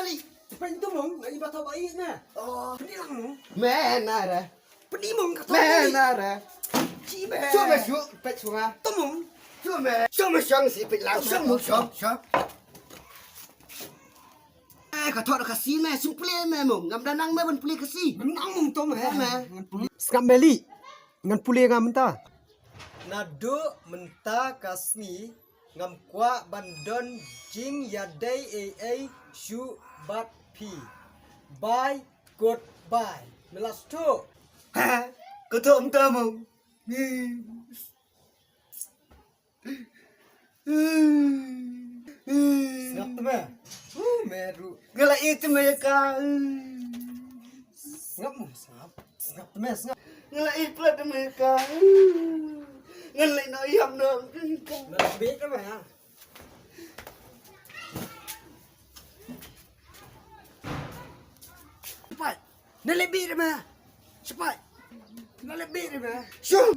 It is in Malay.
kali. Pentu mong, nak ibat baik na. Oh, Pedi lang mong. menara. Pedi mong kata. Menara. Cibe. Cuma syuk pet sunga. Tomong. Cuma syang si pet lang. Syang mu syang. Kata nak kasih meh, sumpli meh mong. Ngam danang meh ban puli kasih. Menang mong to meh. Ngan puli. Skam beli. Ngan puli ngam mentah. Nado menta kasmi ngam kwa bandon jing yadai ai shu bat pi. Bye goodbye. Melas tu. Ha, kata mta mong. Ngap tu meh. Meru. Gala itu meh ka. Ngap mu ngap. Ngap tu meh ngap. Ngala iplat meh ka. Ngala no yam no. Melas bit tu meh. Cepat. Nak lebih dah meh. Cepat. Nak lebih dah meh. Syuk.